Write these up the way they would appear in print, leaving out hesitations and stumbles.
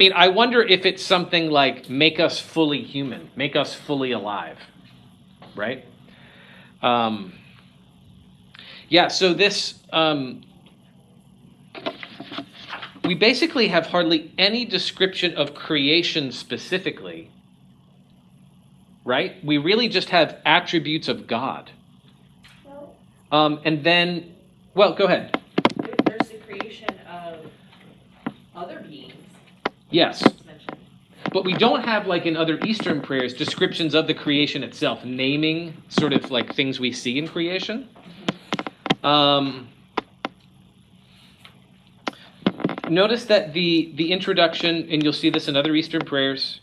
mean, I wonder if it's something like make us fully human, make us fully alive, right? Yeah, so this, we basically have hardly any description of creation specifically, right? We really just have attributes of God. And then, well, go ahead. There's the creation of other beings. Yes. But we don't have, like in other Eastern prayers, descriptions of the creation itself, naming sort of like things we see in creation. Notice that the introduction, and you'll see this in other Eastern prayers,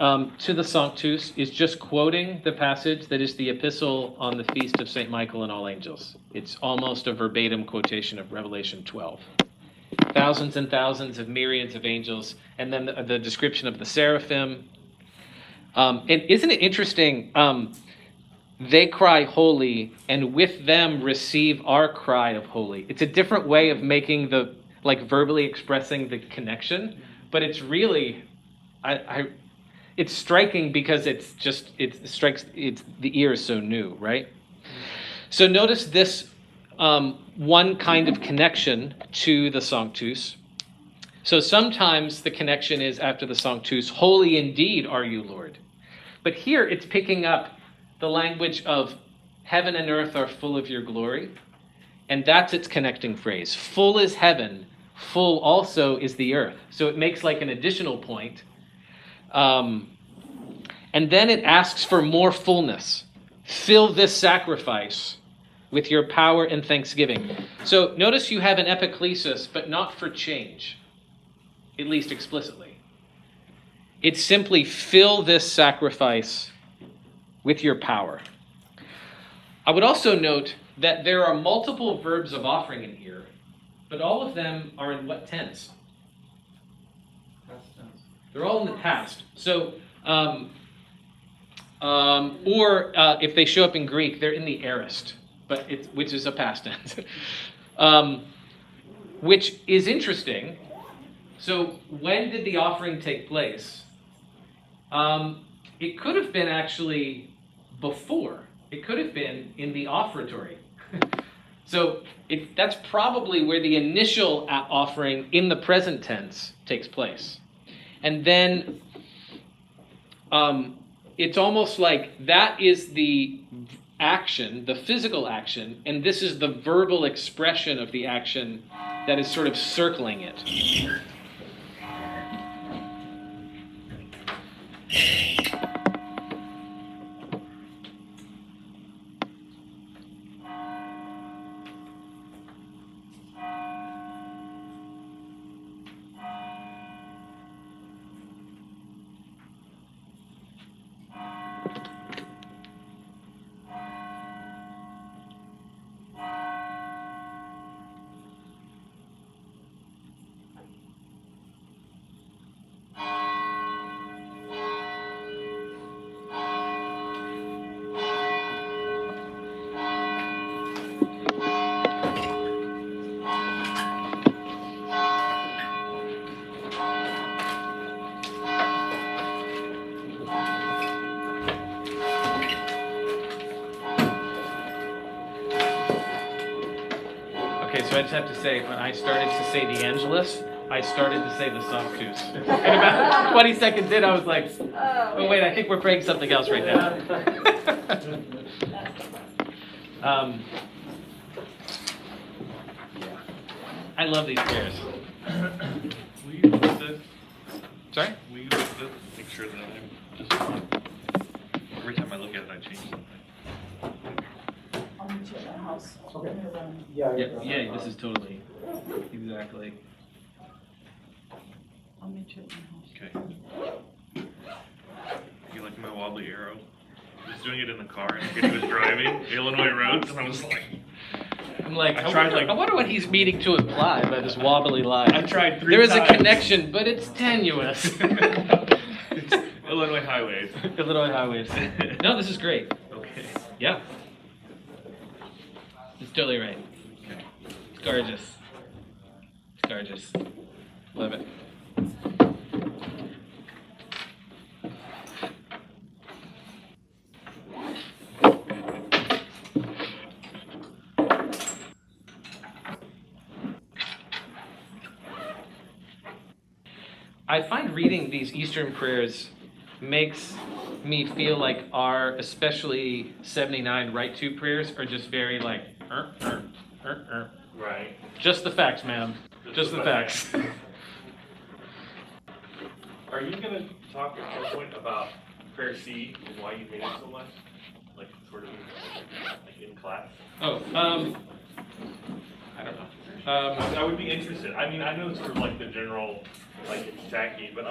to the Sanctus is just quoting the passage that is the epistle on the feast of St. Michael and all angels. It's almost a verbatim quotation of Revelation 12. Thousands and thousands of myriads of angels, and then the description of the seraphim. And isn't it interesting? They cry holy, and with them receive our cry of holy. It's a different way of making the, like verbally expressing the connection, but it's really, it's striking because it's the ear is so new, right? So notice this one kind of connection to the Sanctus. So sometimes the connection is after the Sanctus, holy indeed are you, Lord. But here it's picking up the language of heaven and earth are full of your glory. And that's its connecting phrase. Full is heaven, full also is the earth. So it makes like an additional point. And then it asks for more fullness. Fill this sacrifice with your power and thanksgiving. So notice you have an epiclesis, but not for change, at least explicitly. It's simply fill this sacrifice with your power. I would also note that there are multiple verbs of offering in here, but all of them are in what tense? Past tense. They're all in the past. So, if they show up in Greek, they're in the aorist, which is a past tense, which is interesting. So, when did the offering take place? It could have been actually before. It could have been in the offertory. So that's probably where the initial offering in the present tense takes place. And then it's almost like that is the action, the physical action, and this is the verbal expression of the action that is sort of circling it. So I just have to say, when I started to say the Angelus, I started to say the Sanctus. And about 20 seconds in, I was like, oh wait, I think we're praying something else right now. I love these prayers. Will you list it? Sorry? Will you list it? Make sure that I'm just every time I look at it, I change something. I'll meet you at my house. Okay. Yeah, this is totally, exactly. I'll meet you at my house. Okay. You like my wobbly arrow? I was doing it in the car and he was driving Illinois roads, and I was like, I'm like, I tried, like- I wonder what he's meaning to imply by this wobbly line. I tried 3 There is times. a connection, but it's tenuous. It's Illinois highways. Illinois highways. No, this is great. Okay. Yeah. It's totally right. Okay. It's gorgeous. It's gorgeous. Love it. I find reading these Eastern prayers makes me feel like our, especially 79 right to prayers are just very like, Right. Just the facts, ma'am. Just the facts. Are you gonna talk at some point about prayer C and why you hate it so much? Like sort of like in class? Oh, I don't know. I would be interested. I mean, I know sort of like the general, like it's tacky, but I